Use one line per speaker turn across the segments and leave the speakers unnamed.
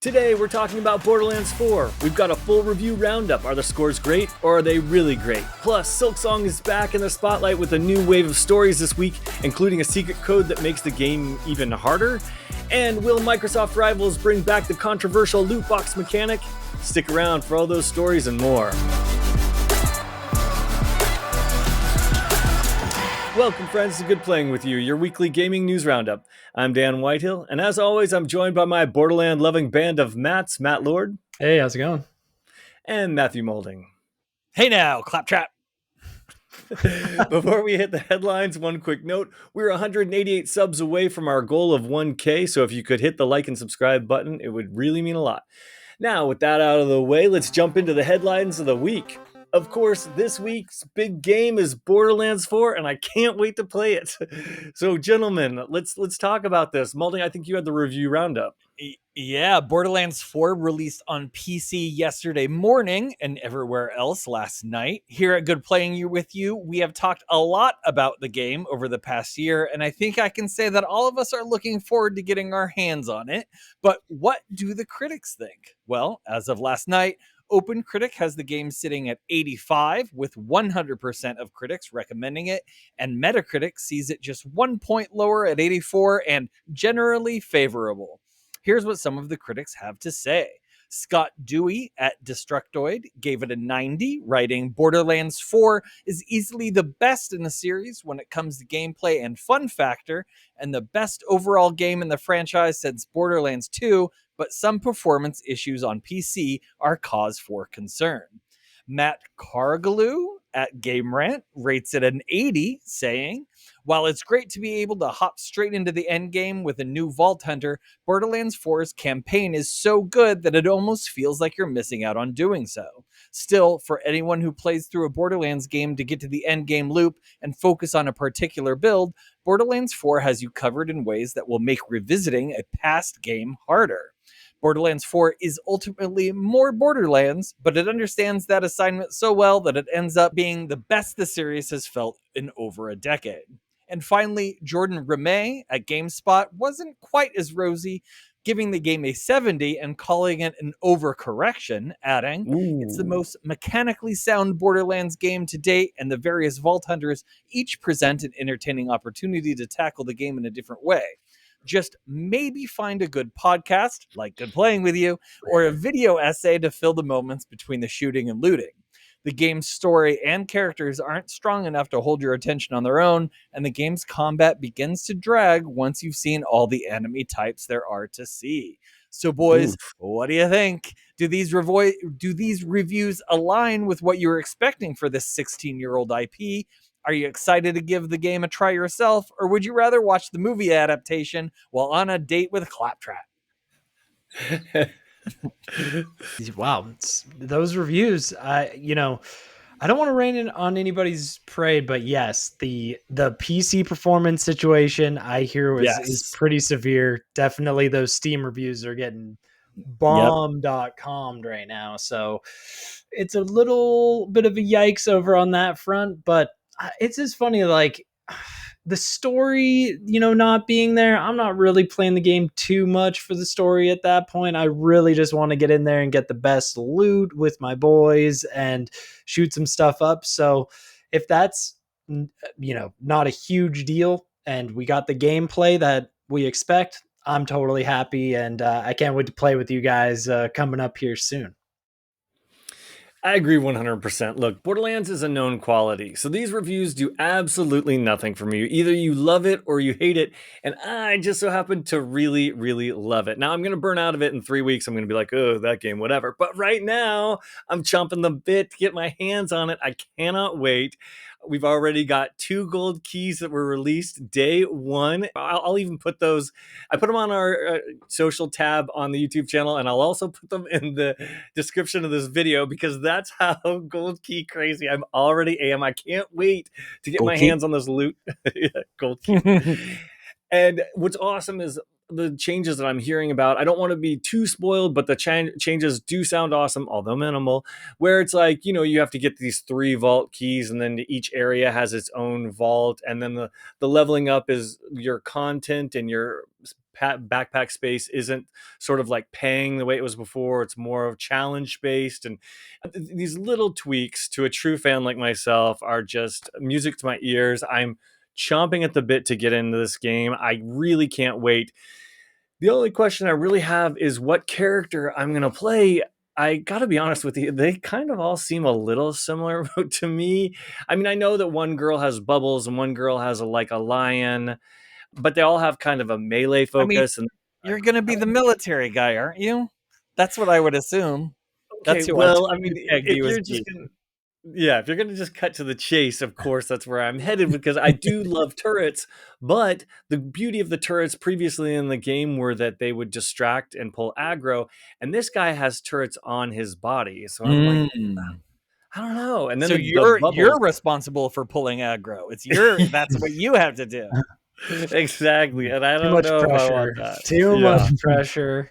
Today we're talking about Borderlands 4. We've got a full review roundup. Are the scores great or are they really great? Plus, Silksong is back in the spotlight with a new wave of stories this week, including a secret code that makes the game even harder. And will Microsoft rivals bring back the controversial loot box mechanic? Stick around for all those stories and more. Welcome, friends, to Good Playing with You, your weekly gaming news roundup. I'm Dan Whitehill, and as always, I'm joined by my Borderland-loving band of Matts, Matt Lord.
Hey, how's it going?
And Matthew Moulding.
Hey now, Claptrap.
Before we hit the headlines, one quick note. We're 188 subs away from our goal of 1K, so if you could hit the like and subscribe button, it would really mean a lot. Now, with that out of the way, let's jump into the headlines of the week. Of course, this week's big game is Borderlands 4, and I can't wait to play it. So, gentlemen, let's talk about this. Moulding, I think you had the review roundup.
Yeah, Borderlands 4 released on PC yesterday morning and everywhere else last night. Here at Good Playing with You, we have talked a lot about the game over the past year, and I think I can say that all of us are looking forward to getting our hands on it. But what do the critics think? Well, as of last night, OpenCritic has the game sitting at 85, with 100% of critics recommending it, and Metacritic sees it just 1 point lower at 84 and generally favorable. Here's what some of the critics have to say. Scott Dewey at Destructoid gave it a 90, writing, Borderlands 4 is easily the best in the series when it comes to gameplay and fun factor, and the best overall game in the franchise since Borderlands 2, but some performance issues on PC are cause for concern. Matt Cargaloo at Game Rant rates it an 80, saying, while it's great to be able to hop straight into the end game with a new Vault Hunter, Borderlands 4's campaign is so good that it almost feels like you're missing out on doing so. Still, for anyone who plays through a Borderlands game to get to the end game loop and focus on a particular build, Borderlands 4 has you covered in ways that will make revisiting a past game harder. Borderlands 4 is ultimately more Borderlands, but it understands that assignment so well that it ends up being the best the series has felt in over a decade. And finally, Jordan Ramey at GameSpot wasn't quite as rosy, giving the game a 70 and calling it an overcorrection, adding, it's the most mechanically sound Borderlands game to date, and the various Vault Hunters each present an entertaining opportunity to tackle the game in a different way. Just maybe find a good podcast, like Good Playing with You, or a video essay to fill the moments between the shooting and looting. The game's story and characters aren't strong enough to hold your attention on their own, and the game's combat begins to drag once you've seen all the enemy types there are to see. So, boys, What do you think? Do these reviews align with what you were expecting for this 16-year-old IP? Are you excited to give the game a try yourself, or would you rather watch the movie adaptation while on a date with Claptrap?
Wow, those reviews. I don't want to rain on anybody's parade, but yes, the PC performance situation I hear is pretty severe. Definitely, those Steam reviews are getting bomb.com right now, so it's a little bit of a yikes over on that front. But it's just funny, like the story, not being there. I'm not really playing the game too much for the story at that point. I really just want to get in there and get the best loot with my boys and shoot some stuff up. So if that's, not a huge deal and we got the gameplay that we expect, I'm totally happy. And I can't wait to play with you guys coming up here soon.
I agree 100%. Look, Borderlands is a known quality, so these reviews do absolutely nothing for me. Either you love it or you hate it, and I just so happen to really, really love it. Now, I'm going to burn out of it in 3 weeks. I'm going to be like, oh, that game, whatever. But right now, I'm chomping the bit to get my hands on it. I cannot wait. We've already got 2 gold keys that were released day 1. I'll even put those. I put them on our social tab on the YouTube channel, and I'll also put them in the description of this video because that's how gold key crazy I already am. I can't wait to get my hands on this loot. Gold key. And what's awesome is the changes that I'm hearing about. I don't want to be too spoiled, but the changes do sound awesome, although minimal. Where it's like, you have to get these 3 vault keys, and then each area has its own vault, and then the leveling up is your content, and your backpack space isn't sort of like paying the way it was before. It's more of challenge based, and these little tweaks to a true fan like myself are just music to my ears. I'm chomping at the bit to get into this game. I really can't wait. The only question I really have is what character I'm going to play. I got to be honest with you, they kind of all seem a little similar to me. I mean, I know that one girl has bubbles and one girl has like a lion, but they all have kind of a melee
I mean,
focus. And
you're going to be the military guy, aren't you? That's what I would assume.
okay,
That's who I
well, I mean,
pegged
if
you as
you're just
being.
gonna, yeah, if you're gonna just cut to the chase, of course that's where I'm headed, because I do love turrets. But the beauty of the turrets previously in the game were that they would distract and pull aggro, and this guy has turrets on his body, so I'm like,
Mm.
I don't know. And then
So
the
you're
bubbles.
responsible for pulling aggro. That's what you have to do.
Exactly, and I
Too
don't
much
know if I
pressure.
want that.
Too
Yeah.
much pressure.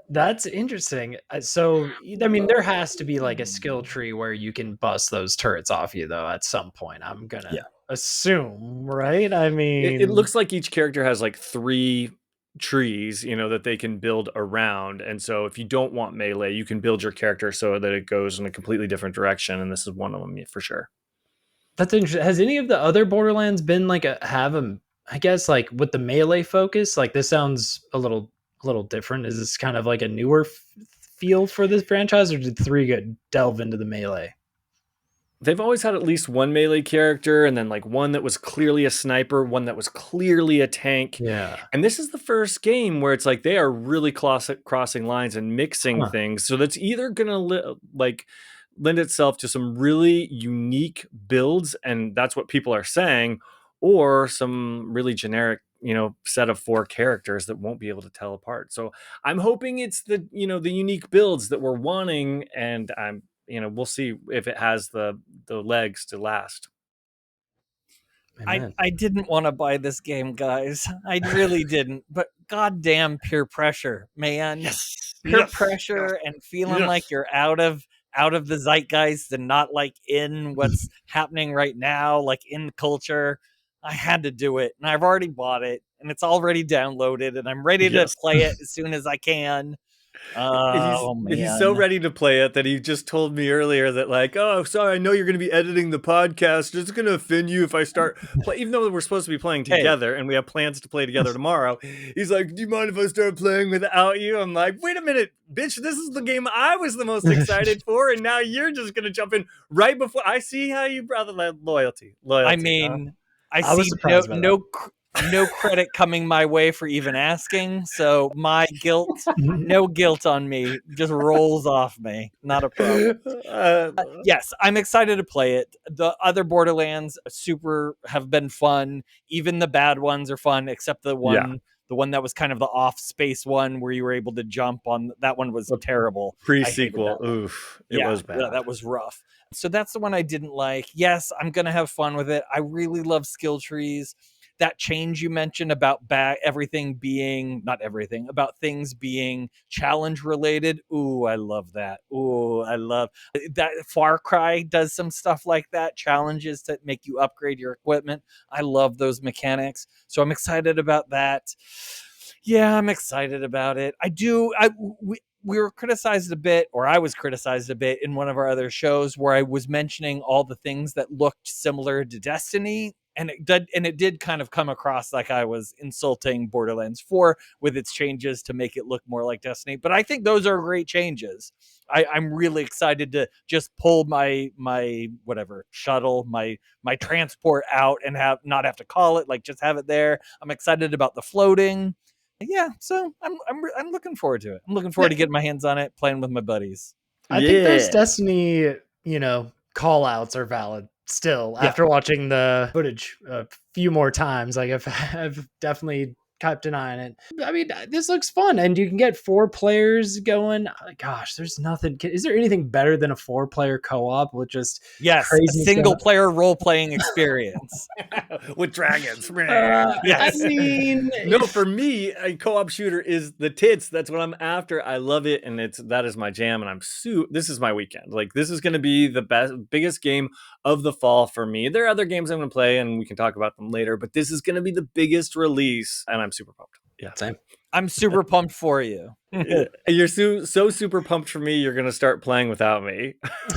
That's interesting. So, I mean, there has to be like a skill tree where you can bust those turrets off you, though, at some point. I'm gonna
Yeah.
assume, right? I
It
mean,
looks like each character has like 3 trees, that they can build around. And so if you don't want melee, you can build your character so that it goes in a completely different direction. And this is one of them, yeah, for sure.
that's interesting. Has any of the other Borderlands been like I guess like with the melee focus? Like this sounds a little different. Is this kind of like a newer feel for this franchise, or did 3 delve into the melee?
They've always had at least one melee character, and then like one that was clearly a sniper, one that was clearly a tank.
Yeah.
And this is the first game where it's like they are really crossing lines and mixing
Huh.
things. So that's either gonna lend itself to some really unique builds, and that's what people are saying, or some really generic, set of 4 characters that won't be able to tell apart. So I'm hoping it's the unique builds that we're wanting, and we'll see if it has the legs to last.
Amen.
I didn't want to buy this game, guys. I really didn't. But goddamn peer pressure, man.
Yes,
Peer
yes,
pressure and feeling like
yes.
you're out of the zeitgeist and not like in what's happening right now, like in culture. I had to do it, and I've already bought it, and it's already downloaded, and I'm ready to
Yes.
play it as soon as I can. Oh
He's so
man.
ready to play it that he just told me earlier that like, oh, sorry, I know you're going to be editing the podcast. It's going to offend you if I start play, even though we're supposed to be playing
Hey,
together and we have plans to play together tomorrow. He's like, do you mind if I start playing without you? I'm like, wait a minute, bitch, this is the game I was the most excited for, and now you're just going to jump in right before. I see how you brought that loyalty.
I
Huh?
mean, I
I was
see
surprised by that.
no credit coming my way for even asking. So my no guilt on me, just rolls off me. Not a problem. Yes, I'm excited to play it. The other Borderlands have been fun. Even the bad ones are fun, except
Yeah.
the one that was kind of the off space one where you were able to jump on. That one was
The
terrible. I hated
Pre-sequel.
that one.
Oof. It was bad.
Yeah, that was rough. So that's the one I didn't like. Yes, I'm going to have fun with it. I really love skill trees. That change you mentioned about everything being, not everything, about things being challenge related. Ooh, I love that. Ooh, I love that. Far Cry does some stuff like that, challenges that make you upgrade your equipment. I love those mechanics. So I'm excited about that. Yeah, I'm excited about it. We were criticized a bit, or I was criticized a bit in one of our other shows where I was mentioning all the things that looked similar to Destiny. And it did kind of come across like I was insulting Borderlands 4 with its changes to make it look more like Destiny. But I think those are great changes. I'm really excited to just pull my whatever shuttle, my transport out and not have to call it, like just have it there. I'm excited about the floating. Yeah, so I'm looking forward to it. I'm looking forward to getting my hands on it, playing with my buddies.
I think those
Yeah.
Destiny, call outs are valid still
Yeah.
after watching the footage a few more times. Like I've definitely kept an eye on it. I mean, this looks fun, and you can get 4 players going. Gosh, there's nothing. Is there anything better than a 4-player co-op with just
Yes, a
crazy
single
stuff?
player role playing experience.
with dragons.
I
Yes.
mean,
No, for me, a co-op shooter is the tits. That's what I'm after. I love it, and that is my jam. And this is my weekend. Like, this is going to be the biggest game of the fall for me. There are other games I'm going to play, and we can talk about them later. But this is going to be the biggest release, and I'm super pumped. Yeah,
same.
I'm super pumped for you.
You're so super pumped for me. You're going to start playing without me.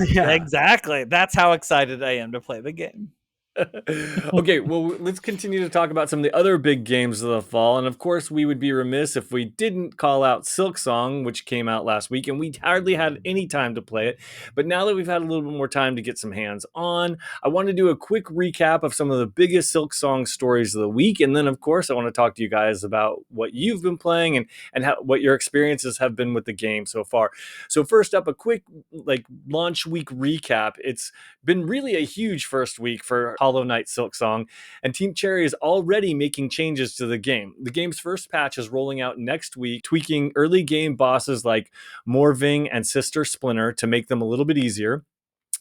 Yeah.
Exactly. That's how excited I am to play the game.
Okay, well, let's continue to talk about some of the other big games of the fall. And of course, we would be remiss if we didn't call out Silksong, which came out last week, and we hardly had any time to play it. But now that we've had a little bit more time to get some hands on, I want to do a quick recap of some of the biggest Silksong stories of the week. And then, of course, I want to talk to you guys about what you've been playing and what your experiences have been with the game so far. So first up, a quick launch week recap. It's been really a huge first week for Hollow Knight Silksong, and Team Cherry is already making changes to the game. The game's first patch is rolling out next week, tweaking early game bosses like Morving and Sister Splinter to make them a little bit easier.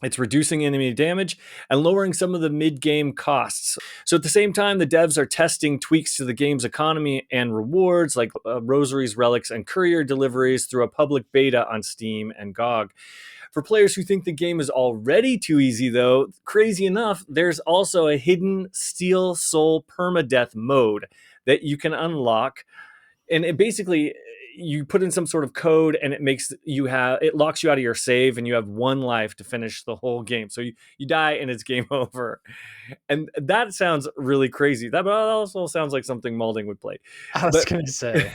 It's reducing enemy damage and lowering some of the mid-game costs. So at the same time, the devs are testing tweaks to the game's economy and rewards like rosaries, relics, and courier deliveries through a public beta on Steam and GOG. For players who think the game is already too easy, though, crazy enough, there's also a hidden Steel Soul permadeath mode that you can unlock. And it basically, you put in some sort of code and it locks you out of your save, and you have 1 life to finish the whole game. So you die and it's game over. And that sounds really crazy. That also sounds like something Malding would play.
I was going to say.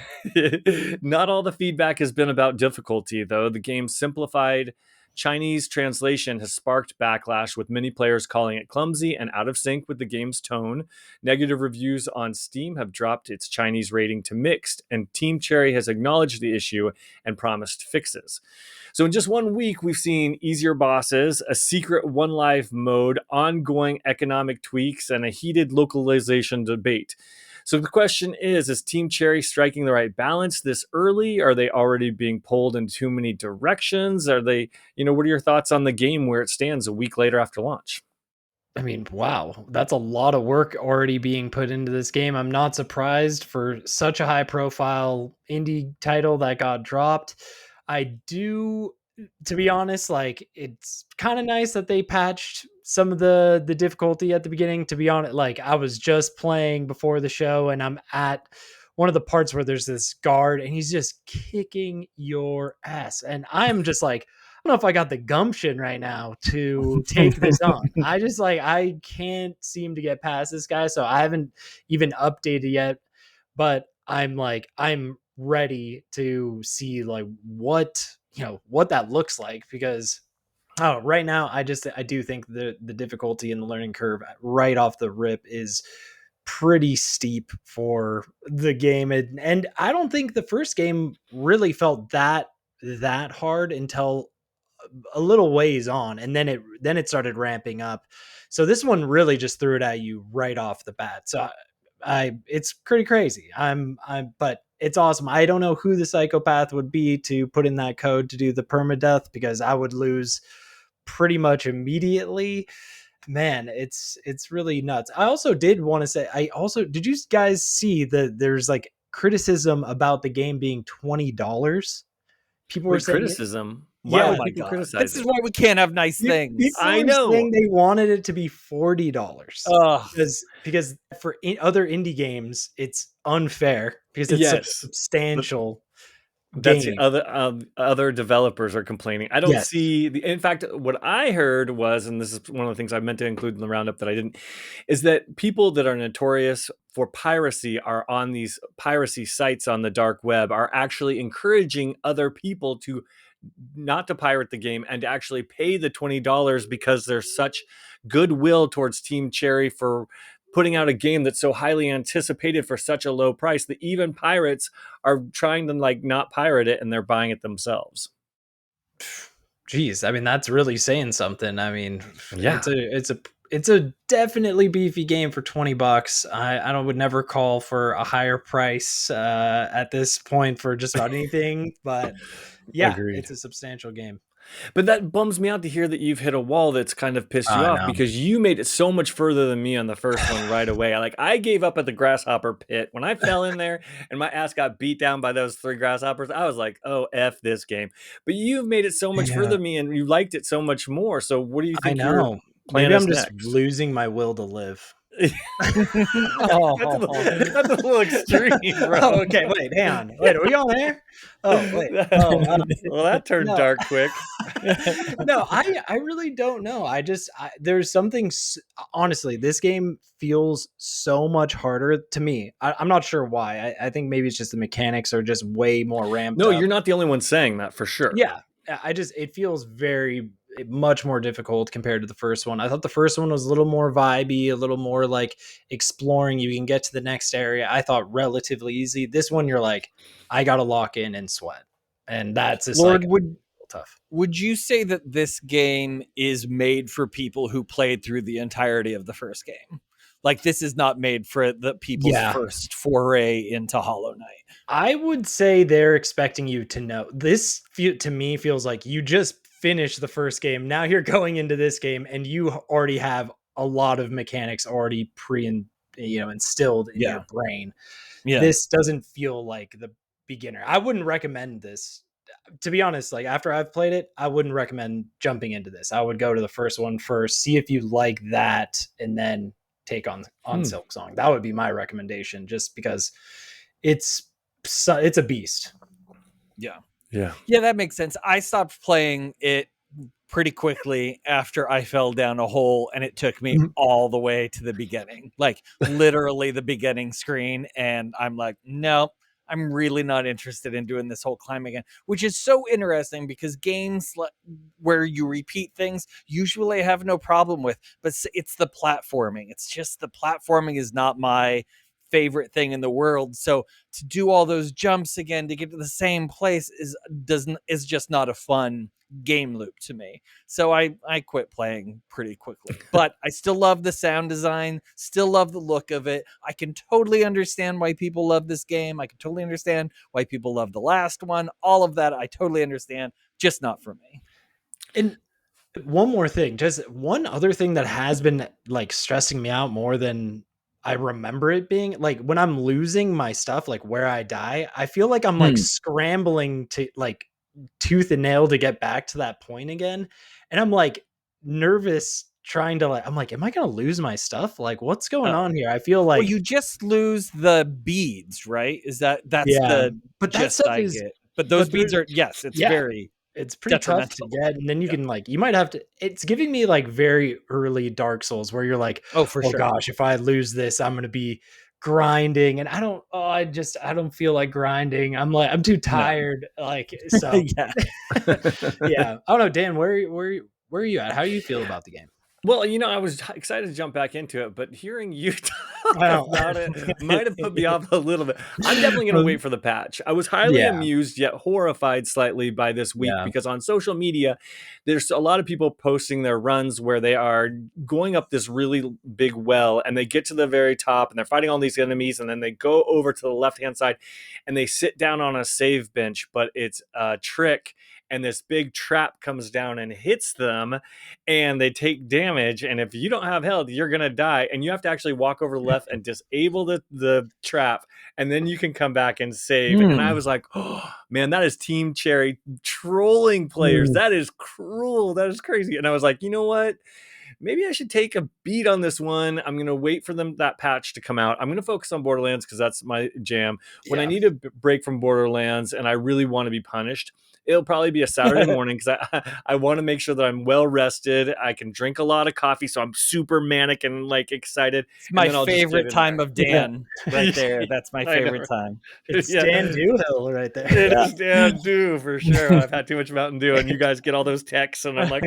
Not all the feedback has been about difficulty, though. The game's simplified Chinese translation has sparked backlash, with many players calling it clumsy and out of sync with the game's tone. Negative reviews on Steam have dropped its Chinese rating to mixed, and Team Cherry has acknowledged the issue and promised fixes. So in just 1 week, we've seen easier bosses, a secret 1 life mode, ongoing economic tweaks, and a heated localization debate. So the question is Team Cherry striking the right balance this early? Are they already being pulled in too many directions? What are your thoughts on the game where it stands a week later after launch?
I mean, wow, that's a lot of work already being put into this game. I'm not surprised for such a high profile indie title that got dropped. I do, to be honest, like, it's kind of nice that they patched some of the difficulty at the beginning. To be honest, like, I was just playing before the show, and I'm at one of the parts where there's this guard and he's just kicking your ass, and I'm just like, I don't know if I got the gumption right now to take this on. I can't seem to get past this guy, so I haven't even updated yet, but I'm ready to see like what that looks like, because right now I do think the difficulty and the learning curve right off the rip is pretty steep for the game, and I don't think the first game really felt that hard until a little ways on, and then it started ramping up. So this one really just threw it at you right off the bat. So I it's pretty crazy. But it's awesome. I don't know who the psychopath would be to put in that code to do the permadeath, because I would lose pretty much immediately. Man, it's really nuts. I also did want to say, did you guys see that there's like criticism about the game being $20? People were saying
criticism. Why
Yeah.
would
Oh my
people
God.
criticize
This is
it?
why we can't have nice things.
People
I
were
know.
saying they wanted it to be $40
Ugh.
because for other indie games it's unfair because it's such a
Yes.
substantial
That's
game.
the other developers are complaining. I don't
Yes.
see in fact, what I heard was, and this is one of the things I meant to include in the roundup that I didn't, is that people that are notorious for piracy are on these piracy sites on the dark web are actually encouraging other people to not to pirate the game and to actually pay the $20, because there's such goodwill towards Team Cherry for putting out a game that's so highly anticipated for such a low price that even pirates are trying to not pirate it, and they're buying it themselves.
Geez, I mean, that's really saying something. I mean,
Yeah.
it's It's a definitely beefy game for $20. I would never call for a higher price at this point for just about anything, but yeah,
Agreed.
it's a substantial game.
But that bums me out to hear that you've hit a wall that's kind of pissed you
I
off
know.
because you made it so much further than me on the first one right away. I gave up at the grasshopper pit. When I fell in there and my ass got beat down by those 3 grasshoppers, I was like, "Oh, F this game." But you've made it so much further
Yeah,
than me and you liked it so much more. So what do you
I
think your
know.
plan
Maybe I'm
is
just
next?
losing my will to live.
That's a little extreme, bro.
Oh, okay. Wait, hang on. Wait, are we on air? Oh, wait. Oh,
Well, that turned
no.
dark quick.
No, I really don't know. There's something honestly, this game feels so much harder to me. I'm not sure why. I think maybe it's just the mechanics are just way more ramped
No,
up.
you're not the only one saying that for sure.
Yeah, it feels much more difficult compared to the first one. I thought the first one was a little more vibey, a little more like exploring. You can get to the next area. I thought relatively easy. This one, you're like, I gotta lock in and sweat, and that's just
Lord,
like tough.
would you say that this game is made for people who played through the entirety of the first game? Like, this is not made for the people's
Yeah.
first foray into Hollow Knight.
I would say they're expecting you to know. This to me feels like you just finished the first game. Now you're going into this game and you already have a lot of mechanics already instilled in your brain.
Yeah.
This doesn't feel like the beginner. I wouldn't recommend this. To be honest, like after I've played it, I wouldn't recommend jumping into this. I would go to the first one first, see if you like that, and then take on Silksong. That would be my recommendation, just because it's a beast.
Yeah.
Yeah.
Yeah, that makes sense. I stopped playing it pretty quickly after I fell down a hole, and it took me all the way to the beginning, like literally the beginning screen. And I'm like, no, I'm really not interested in doing this whole climb again, which is so interesting because games where you repeat things, usually I have no problem with, but it's the platforming. It's just the platforming is not my favorite thing in the world. So to do all those jumps again to get to the same place is just not a fun game loop to me. So I quit playing pretty quickly. But I still love the sound design, still love the look of it. I can totally understand why people love this game. I can totally understand why people love the last one. All of that I totally understand, just not for me.
And one more thing, just one other thing that has been like stressing me out more than I remember it being, like when I'm losing my stuff, like where I die, I feel like I'm like scrambling to like tooth and nail to get back to that point again. And I'm like nervous trying to like, I'm like, am I going to lose my stuff? Like what's going on here? I feel like,
well, you just lose the beads, right? That's
yeah,
the
but that
gist
stuff
I
is,
get. But those beads are, yes, it's very
it's pretty tough to
detrimental.
get. And then you can like, you might have to, it's giving me like very early Dark Souls where you're like,
Oh, for sure.
gosh, if I lose this, I'm going to be grinding. And I don't feel like grinding. I'm like, I'm too tired. Like, so
Yeah.
yeah. I don't know, Dan, where are you at? How do you feel about the game?
Well, I was excited to jump back into it, but hearing you talk
Wow.
about it might have put me off a little bit. I'm definitely going to wait for the patch. I was highly
Yeah.
amused yet horrified slightly by this week
Yeah.
because on social media, there's a lot of people posting their runs where they are going up this really big well and they get to the very top and they're fighting all these enemies and then they go over to the left-hand side and they sit down on a save bench, but it's a trick and this big trap comes down and hits them and they take damage, and if you don't have health you're gonna die, and you have to actually walk over to the left and disable the trap, and then you can come back and save. And I was like, oh man, that is Team Cherry trolling players. That is cruel, that is crazy. And I was like, you know what, maybe I should take a beat on this one. I'm going to wait for that patch to come out. I'm going to focus on Borderlands because that's my jam. When I need a break from Borderlands and I really want to be punished, it'll probably be a Saturday morning because I want to make sure that I'm well rested. I can drink a lot of coffee, so I'm super manic and like excited.
It's my favorite time of Dan right there. That's my favorite time.
It's Dan Dewhill right there.
It is Dan Dew for sure. I've had too much Mountain Dew, and you guys get all those texts, and I'm like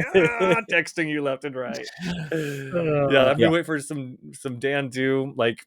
texting you left and right. Yeah, I'm gonna wait for some Dan Dew, like,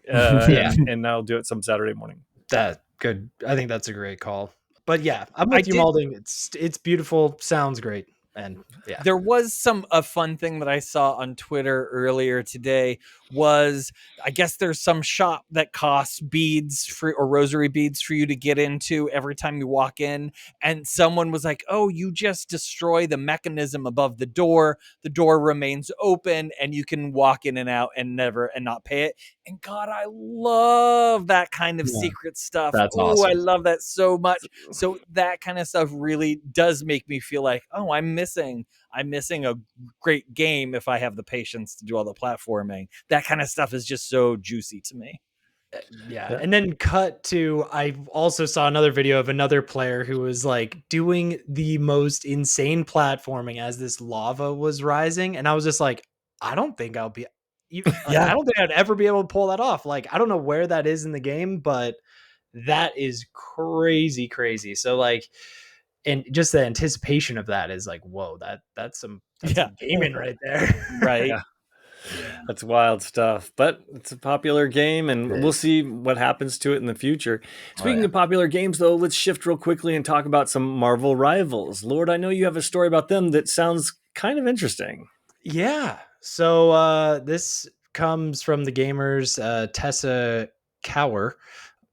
and I'll do it some Saturday morning.
That good. I think that's a great call. But yeah, I'm with you, Malding. It's beautiful. Sounds great. And yeah.
There was a fun thing that I saw on Twitter earlier today was, I guess there's some shop that costs beads or rosary beads for you to get into every time you walk in. And someone was like, oh, you just destroy the mechanism above the door. The door remains open and you can walk in and out and not pay it. And God, I love that kind of
Yeah,
secret stuff.
that's
Oh, I
awesome.
love that so much. So that kind of stuff really does make me feel like, oh, I'm missing a great game if I have the patience to do all the platforming. That kind of stuff is just so juicy to me.
Yeah. And then cut to, I also saw another video of another player who was like doing the most insane platforming as this lava was rising. And I was just like, I don't think I'll be, I don't think I'd ever be able to pull that off. Like, I don't know where that is in the game, but that is crazy, crazy. So like, and just the anticipation of that is like, whoa, that's some gaming right there.
Right.
Yeah.
Yeah.
That's wild stuff, but it's a popular game and
It
we'll
is.
see what happens to it in the future. Speaking
yeah.
of popular games, though, let's shift real quickly and talk about some Marvel rivals. Lord, I know you have a story about them that sounds kind of interesting.
Yeah. So this comes from the gamers Tessa Cower.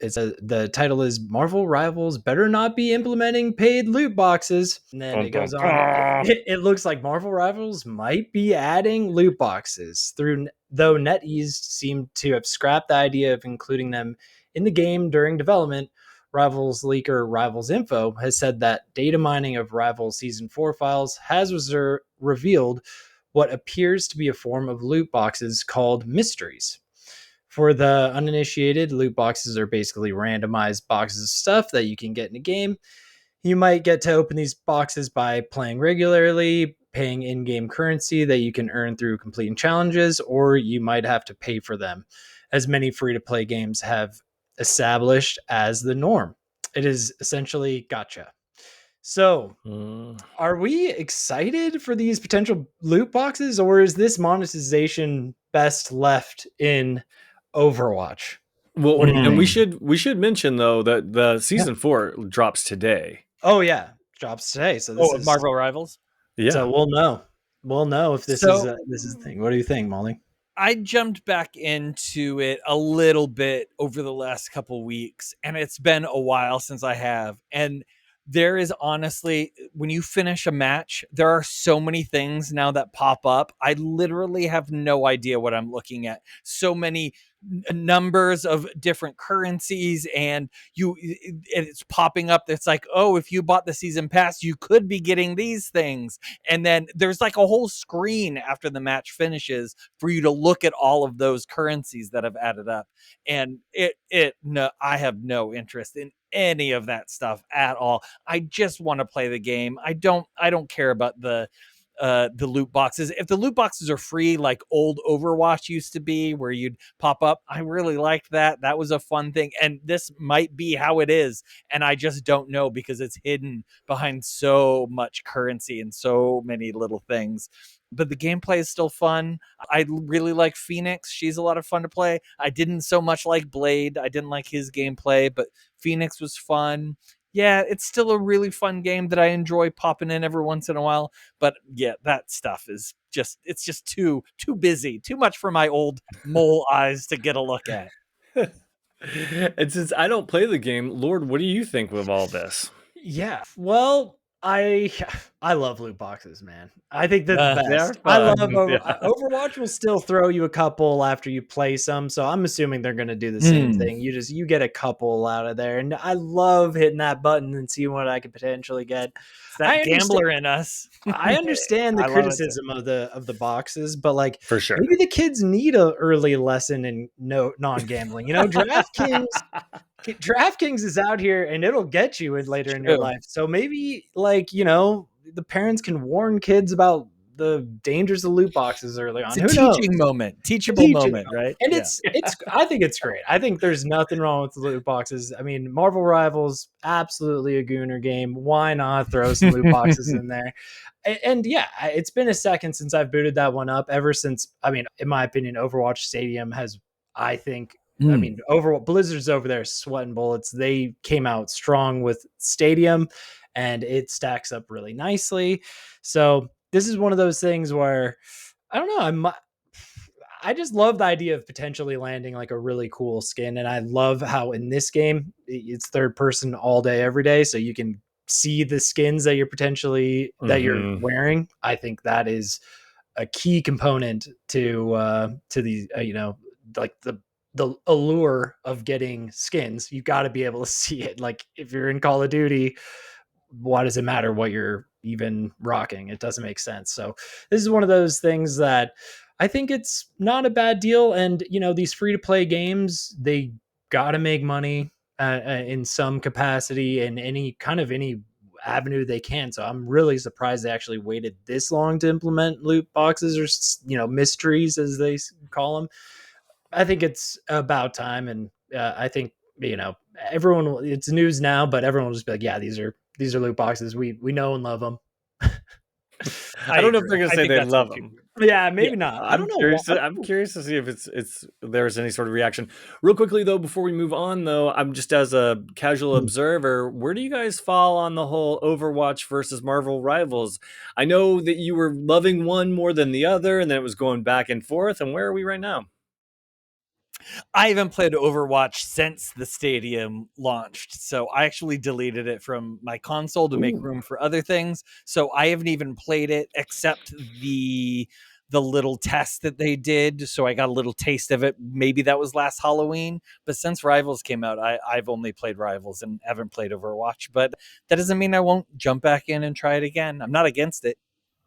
The title is Marvel Rivals Better Not Be Implementing Paid Loot Boxes. And then
Dun,
it
dun,
goes on.
dun.
It looks like Marvel Rivals might be adding loot boxes though NetEase seemed to have scrapped the idea of including them in the game during development. Rivals leaker Rivals Info has said that data mining of Rivals Season 4 files has revealed what appears to be a form of loot boxes called mysteries. For the uninitiated, loot boxes are basically randomized boxes of stuff that you can get in a game. You might get to open these boxes by playing regularly, paying in game currency that you can earn through completing challenges, or you might have to pay for them, as many free to play games have established as the norm. It is essentially gotcha. So, are we excited for these potential loot boxes, or is this monetization best left in Overwatch?
Well,
What do you
and
think?
we should mention though that the
Yeah.
season 4 drops today.
Oh yeah, drops today. So
Oh, Marvel Rivals.
Yeah.
so we'll know. We'll know if this is
So
the thing. What do you think, Molly?
I jumped back into it a little bit over the last couple weeks, and it's been a while since I have. And there is honestly, when you finish a match, there are so many things now that pop up. I literally have no idea what I'm looking at. So many numbers of different currencies, and it's popping up. It's like, oh, if you bought the season pass, you could be getting these things. And then there's like a whole screen after the match finishes for you to look at all of those currencies that have added up. And no, I have no interest in any of that stuff at all. I just want to play the game. I don't care about the loot boxes. If the loot boxes are free, like old Overwatch used to be, where you'd pop up, I really liked that. That was a fun thing. And this might be how it is. And I just don't know because it's hidden behind so much currency and so many little things. But the gameplay is still fun. I really like Phoenix. She's a lot of fun to play. I didn't so much like Blade. I didn't like his gameplay, but Phoenix was fun. Yeah, it's still a really fun game that I enjoy popping in every once in a while. But yeah, that stuff is it's just too busy, too much for my old mole eyes to get a look at.
And since I don't play the game, Lord, what do you think of all this?
Yeah. Well, I love loot boxes, man. I think they're the
They are
best. I love
fun. Yeah.
Overwatch will still throw you a couple after you play some, so I'm assuming they're going to do the same
Hmm.
thing. You get a couple out of there, and I love hitting that button and seeing what I could potentially get.
It's that gambler in us.
I understand the
I love it too.
criticism of the boxes, but like
For sure.
maybe the kids need a early lesson in non-gambling. You know, DraftKings is out here and it'll get you in later in your
True.
life. So maybe like, you know, the parents can warn kids about the dangers of loot boxes early on.
It's a
Who knows?
teaching moment, teachable
Teaching
moment, right?
And
Yeah.
it's I think it's great. I think there's nothing wrong with the loot boxes. I mean, Marvel Rivals, absolutely a gooner game. Why not throw some loot boxes in there? And yeah, it's been a second since I've booted that one up. Ever since, I mean, in my opinion, Overwatch Stadium has, I think, I mean, Blizzard's over there sweating bullets. They came out strong with Stadium, and it stacks up really nicely. So this is one of those things where I don't know. I just love the idea of potentially landing like a really cool skin. And I love how in this game, it's third person all day, every day. So you can see the skins that you're
Mhm.
wearing. I think that is a key component to the, like the allure of getting skins. You got to be able to see it. Like if you're in Call of Duty, why does it matter what you're even rocking? It doesn't make sense. So this is one of those things that I think it's not a bad deal. And these free to play games, they got to make money in some capacity and any avenue they can. So I'm really surprised they actually waited this long to implement loot boxes or mysteries as they call them. I think it's about time, and I think everyone. It's news now, but everyone will just be like, "Yeah, these are loot boxes. We know and love them."
I
I don't know if
agree.
they're gonna
I
say
think
they
that's way
love
too
them.
Yeah,
Yeah,
maybe not. I don't
I'm
know.
curious. I'm curious to see if it's there's any sort of reaction. Real quickly though, before we move on though, I'm just as a casual observer, where do you guys fall on the whole Overwatch versus Marvel Rivals? I know that you were loving one more than the other, and then it was going back and forth. And where are we right now?
I haven't played Overwatch since the Stadium launched, so I actually deleted it from my console to make
Ooh.
room for other things. So I haven't even played it except the little test that they did. So I got a little taste of it. Maybe that was last Halloween. But since Rivals came out, I've only played Rivals and haven't played Overwatch. But that doesn't mean I won't jump back in and try it again. I'm not against it.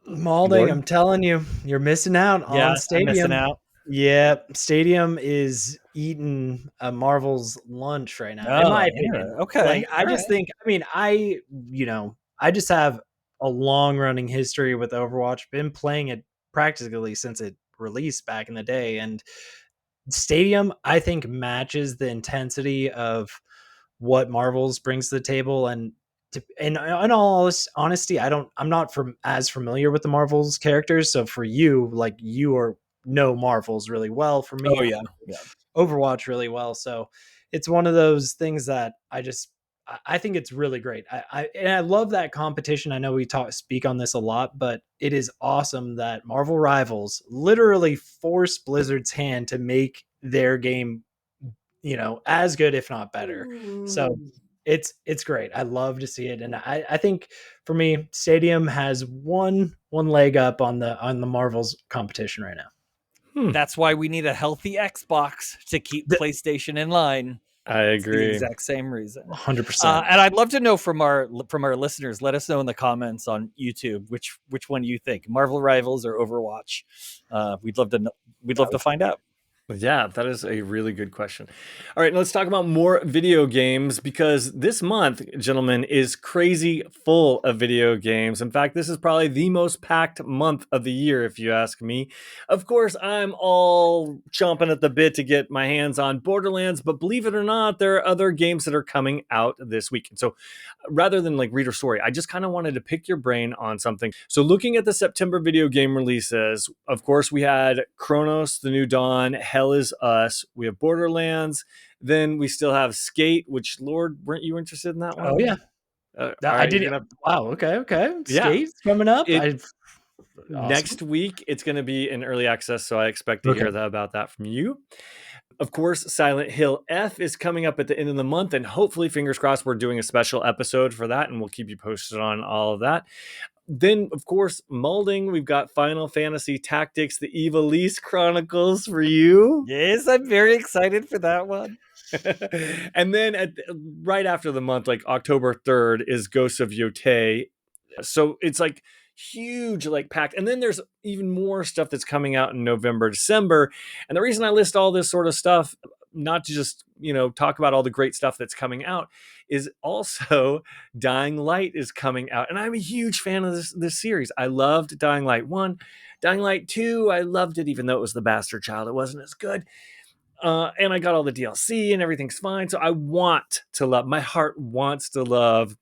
Malding,
Lord?
I'm telling you, you're missing out
Yeah,
on
I'm missing
Stadium.
out.
Yeah, Stadium is eating a Marvel's lunch right now, in my
Oh,
opinion. Like,
okay.
I
All
just
right.
think, I just have a long running history with Overwatch, been playing it practically since it released back in the day. And Stadium, I think, matches the intensity of what Marvel's brings to the table. And in all honesty, I'm not as familiar with the Marvel's characters. So for you, like you are know Marvel's really well. For me,
Oh
I
yeah.
know
Yeah.
Overwatch really well. So it's one of those things that I think it's really great. And I love that competition. I know we speak on this a lot, but it is awesome that Marvel Rivals literally forced Blizzard's hand to make their game, as good if not better. So it's great. I love to see it, and I think for me, Stadium has one leg up on the Marvels competition right now.
Hmm.
That's why we need a healthy Xbox to keep
The-
PlayStation in line.
I
It's the
agree.
exact same reason.
100%.
And I'd love to know from our listeners. Let us know in the comments on YouTube which one you think, Marvel Rivals or Overwatch. We'd love to know, we'd love to find out.
Yeah, that is a really good question. All right, let's talk about more video games because this month, gentlemen, is crazy full of video games. In fact, this is probably the most packed month of the year, if you ask me. Of course, I'm all chomping at the bit to get my hands on Borderlands, but believe it or not, there are other games that are coming out this week. And so rather than like read a story, I just kind of wanted to pick your brain on something. So looking at the September video game releases, of course, we had Chronos, The New Dawn, Hell is Us. We have Borderlands. Then we still have Skate, which, Lord, weren't you interested in that
Oh
one?
yeah,
All
I
right, you're
did.
gonna,
Wow. Okay. Okay.
yeah.
Skates coming up.
It
I Awesome.
next week it's going to be in early access, so I expect to
Okay.
hear about that from you. Of course, Silent Hill F is coming up at the end of the month, and hopefully, fingers crossed, we're doing a special episode for that, and we'll keep you posted on all of that. Then, of course, molding, we've got Final Fantasy Tactics, the Evilise Chronicles for you.
Yes, I'm very excited for that one.
And then right after the month, like October 3rd, is Ghosts of Yotei. So it's like huge, like packed. And then there's even more stuff that's coming out in November, December. And the reason I list all this sort of stuff, not to just, talk about all the great stuff that's coming out, is also Dying Light is coming out. And I'm a huge fan of this series. I loved Dying Light 1. Dying Light 2, I loved it, even though it was the bastard child. It wasn't as good. And I got all the DLC and everything's fine. So I want to love, my heart wants to love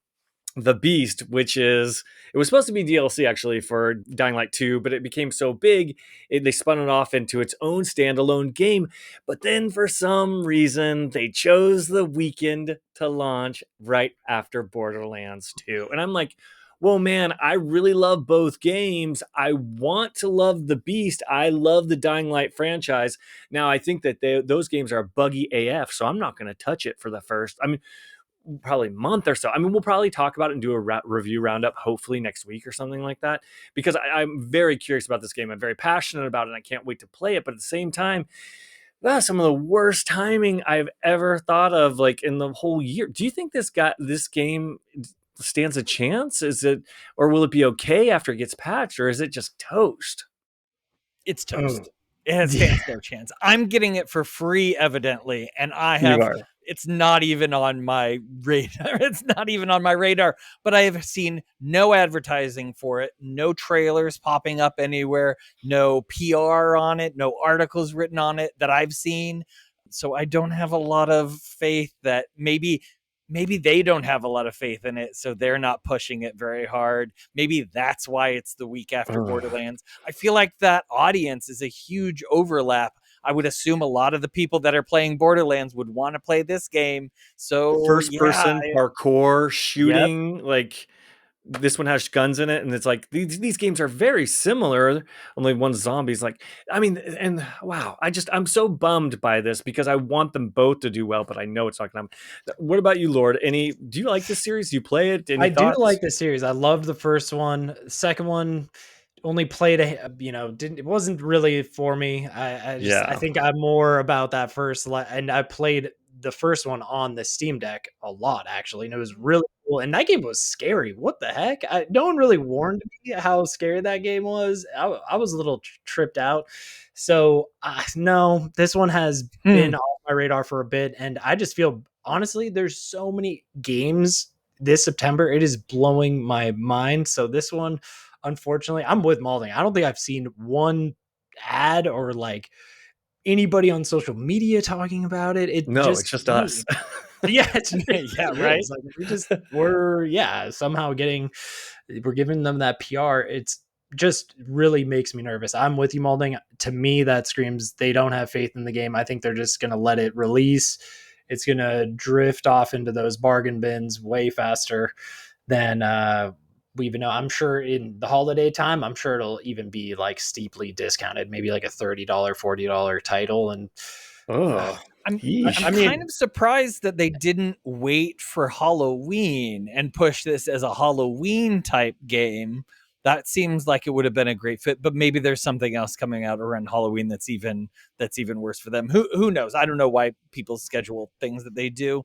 the Beast, which is it was supposed to be DLC actually for Dying Light 2, but it became so big, they spun it off into its own standalone game. But then for some reason, they chose the weekend to launch right after Borderlands 2. And I'm like, whoa, man, I really love both games. I want to love the Beast. I love the Dying Light franchise. Now, I think that those games are buggy AF, so I'm not going to touch it for the first. I mean, probably month or so. I mean, we'll probably talk about it and do a review roundup, hopefully next week or something like that, because I'm very curious about this game. I'm very passionate about it, and I can't wait to play it. But at the same time, that's some of the worst timing I've ever thought of, like in the whole year. Do you think this game stands a chance? Is it, or will it be okay after it gets patched, or is it just toast?
It's
Oh,
toast. It
yeah,
stands no chance. I'm getting it for free, evidently, and I
You
have.
are.
It's not even on my radar. It's not even on my radar. But I have seen no advertising for it, no trailers popping up anywhere, no PR on it, no articles written on it that I've seen. So I don't have a lot of faith that maybe they don't have a lot of faith in it, so they're not pushing it very hard. Maybe that's why it's the week after
Ugh.
Borderlands. I feel like that audience is a huge overlap. I would assume a lot of the people that are playing Borderlands would want to play this game. So
First
yeah,
person parkour
yep.
shooting, like this one has guns in it, and it's like these games are very similar, only one's zombies. Like, I mean, and wow, I'm so bummed by this because I want them both to do well, but I know it's not gonna. What about you, Lord? Do you like this series? Do you play it? Any
I do
thoughts?
like the series. I loved the first one. Second one only played didn't it wasn't really for me. I
Yeah.
think I'm more about that first and I played the first one on the Steam Deck a lot actually, and it was really cool. And that game was scary. What the heck? No one really warned me how scary that game was. I was a little tripped out. So no, this one has
Hmm.
been off my radar for a bit, and I just feel honestly there's so many games this September. It is blowing my mind. So this one, unfortunately, I'm with Malding. I don't think I've seen one ad or like anybody on social media talking about it. It
No,
just
it's just us.
me. Yeah, it
Yeah,
really
right.
is. Like we're somehow we're giving them that PR. It's just really makes me nervous. I'm with you, Malding. To me, that screams they don't have faith in the game. I think they're just gonna let it release. It's gonna drift off into those bargain bins way faster than we even know. I'm sure in the holiday time, I'm sure it'll even be like steeply discounted, maybe like a $30, $40 title. And
Oh,
I'm I'm
I
yeesh.
kind
mean,
of surprised that they didn't wait for Halloween and push this as a Halloween type game. That seems like it would have been a great fit, but maybe there's something else coming out around Halloween that's even worse for them. Who knows? I don't know why people schedule things that they do.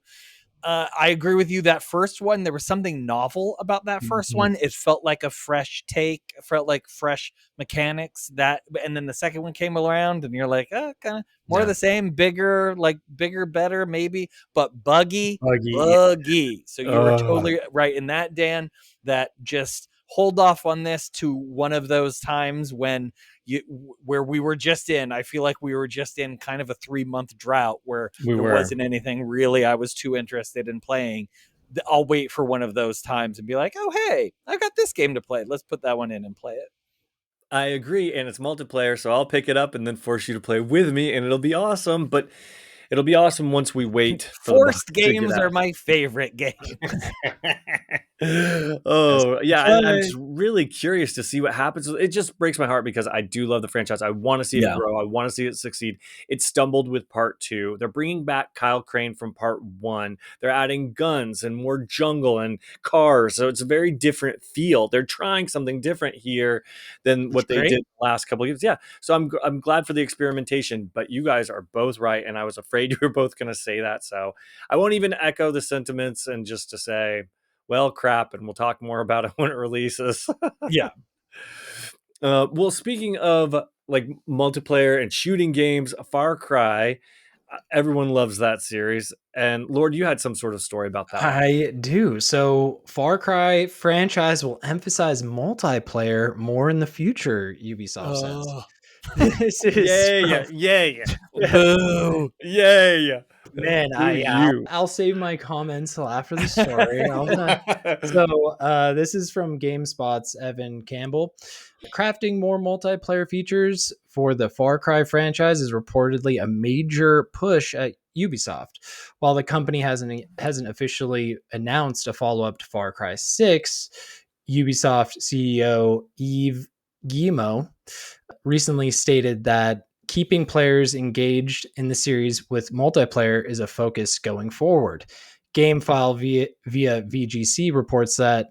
I agree with you. That first one, there was something novel about that first
mhm,
one. It felt like a fresh take, it felt like fresh mechanics. And then the second one came around, and you're like, kind of more of
yeah,
the same, bigger, like bigger, better, maybe, but buggy,
buggy.
buggy. So you were
Oh,
totally right in that, Dan. That just hold off on this to one of those times you where we were just in. I feel like we were just in kind of a 3-month drought where
we
there
were.
wasn't anything really I was too interested in playing. I'll wait for one of those times and be like, oh, hey, I got this game to play. Let's put that one in and play it.
I agree, and it's multiplayer, so I'll pick it up and then force you to play with me, and it'll be awesome. But it'll be awesome once we wait for the box
Forced
to get
games
out.
are my favorite games.
That's
Oh, yeah, I'm
right.
just really curious to see what happens. It just breaks my heart because I do love the franchise. I wanna see it
Yeah,
grow. I wanna see it succeed. It stumbled with part 2. They're bringing back Kyle Crane from part 1. They're adding guns and more jungle and cars, so it's a very different feel. They're trying something different here than
that's
what they
great.
did the last couple of years. Yeah, so I'm glad for the experimentation, but you guys are both right, and I was afraid you were both gonna say that, so I won't even echo the sentiments and just to say, well, crap, and we'll talk more about it when it releases.
Yeah.
Well, speaking of like multiplayer and shooting games, Far Cry, everyone loves that series. And Lord, you had some sort of story about that one.
I do. So, Far Cry franchise will emphasize multiplayer more in the future, Ubisoft says.
Oh,
This is
Yeah,
from
yeah, yeah, yeah,
yeah,
boo.
yeah, yeah.
Man,
Who are
I'll
you?
I'll save my comments till after the story. This is from GameSpot's Evan Campbell. Crafting more multiplayer features for the Far Cry franchise is reportedly a major push at Ubisoft. While the company hasn't officially announced a follow-up to Far Cry 6, Ubisoft CEO Yves Guillemot recently stated that keeping players engaged in the series with multiplayer is a focus going forward. GameFile via VGC reports that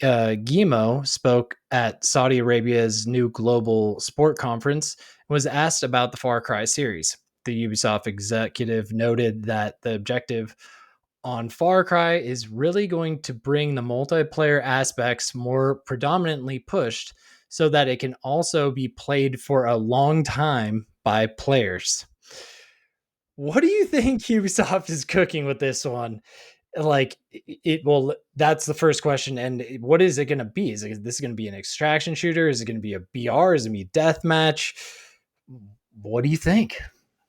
Guillemot spoke at Saudi Arabia's new global sport conference and was asked about the Far Cry series. The Ubisoft executive noted that the objective on Far Cry is really going to bring the multiplayer aspects more predominantly pushed so that it can also be played for a long time by players. What do you think Ubisoft is cooking with this one? Like it will that's the first question, and what is it going to be? Is this going to be an extraction shooter? Is it going to be a BR? Is it going to be deathmatch? What do you think?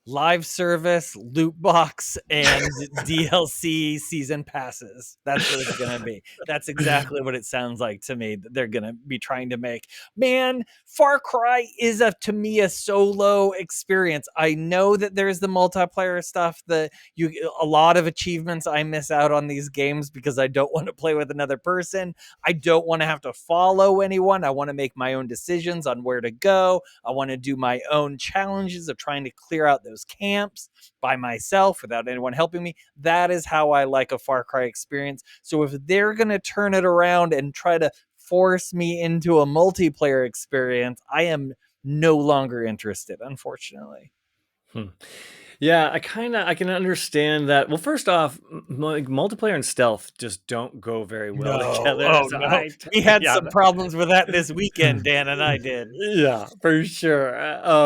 Live service, loot box, and DLC season passes. That's what it's going to be. That's exactly what it sounds like to me that they're going to be trying to make. Man, Far Cry is to me a solo experience. I know that there's the multiplayer stuff, that a lot of achievements I miss out on these games because I don't want to play with another person. I don't want to have to follow anyone. I want to make my own decisions on where to go. I want to do my own challenges of trying to clear out those camps by myself without anyone helping me. That is how I like a Far Cry experience. So if they're going to turn it around and try to force me into a multiplayer experience, I am no longer interested, unfortunately.
Yeah, I can understand that. Well, first off, like multiplayer and stealth just don't go very well
No,
together.
oh
So
no. We had
yeah,
some problems with that this weekend, Dan and I did.
yeah, for sure.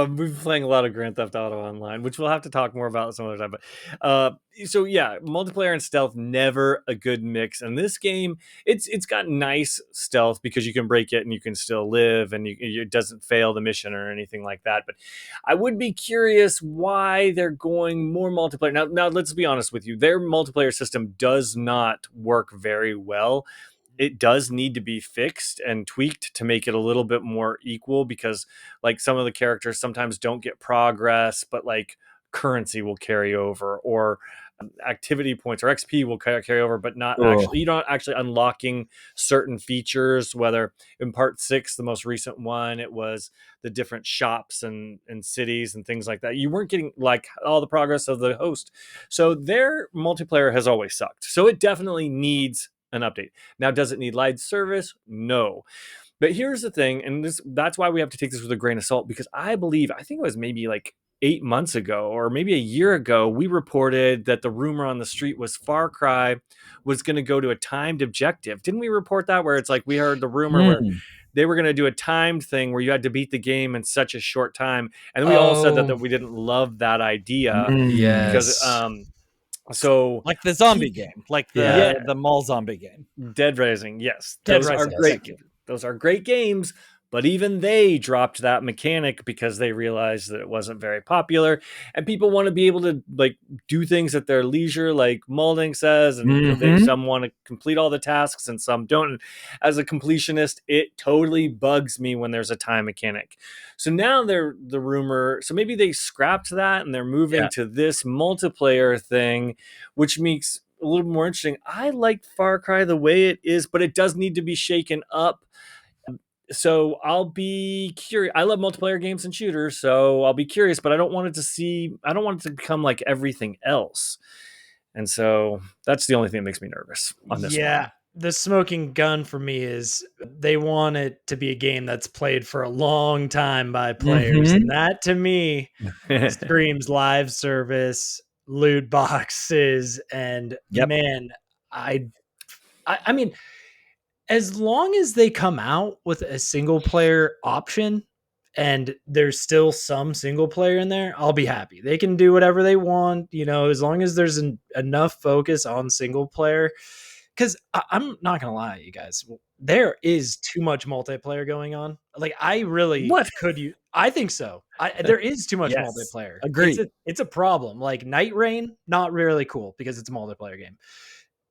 We've been playing a lot of Grand Theft Auto Online, which we'll have to talk more about some other time. But so yeah, multiplayer and stealth never a good mix. And this game, it's got nice stealth because you can break it and you can still live, and it doesn't fail the mission or anything like that. But I would be curious why they're going more multiplayer. Now let's be honest with you. Their multiplayer system does not work very well. It does need to be fixed and tweaked to make it a little bit more equal, because like some of the characters sometimes don't get progress, but like currency will carry over, or activity points or XP will carry over, but not actually, you're not actually unlocking certain features. Whether in part 6, the most recent one, it was the different shops and cities and things like that, you weren't getting like all the progress of the host. So their multiplayer has always sucked. So it definitely needs an update. Now, does it need live service? No. But here's the thing, and that's why we have to take this with a grain of salt, because I think it was maybe like 8 months ago or maybe a year ago, we reported that the rumor on the street was Far Cry was going to go to a timed objective. Didn't we report that? Where it's like we heard the rumor where they were going to do a timed thing where you had to beat the game in such a short time. And then we all said that
Oh,
we didn't love that idea because
yes.
so
Like the zombie game, like
Yeah.
the mall zombie game.
Dead Rising, yes,
Dead
those are
Rising,
great.
thank you.
Those are great games, but even they dropped that mechanic because they realized that it wasn't very popular, and people want to be able to like do things at their leisure, like Malding says, and some want to complete all the tasks and some don't. And as a completionist, it totally bugs me when there's a time mechanic. So now the rumor, so maybe they scrapped that and they're moving to this multiplayer thing, which makes a little more interesting. I like Far Cry the way it is, but it does need to be shaken up. So I'll be curious. I love multiplayer games and shooters, so I'll be curious, but I don't want it to become like everything else. And so that's the only thing that makes me nervous on this
Yeah. The smoking gun for me is they want it to be a game that's played for a long time by players. And that to me
one.
screams live service, loot boxes, and
Yep.
man, I mean, as long as they come out with a single player option and there's still some single player in there, I'll be happy. They can do whatever they want, as long as there's enough focus on single player. Because I'm not gonna lie, you guys, there is too much multiplayer going on. Like, I really
What?
could use. I think so. There is too much
Yes,
multiplayer.
agreed.
It's a problem. Like Night Rain, not really cool because it's a multiplayer game.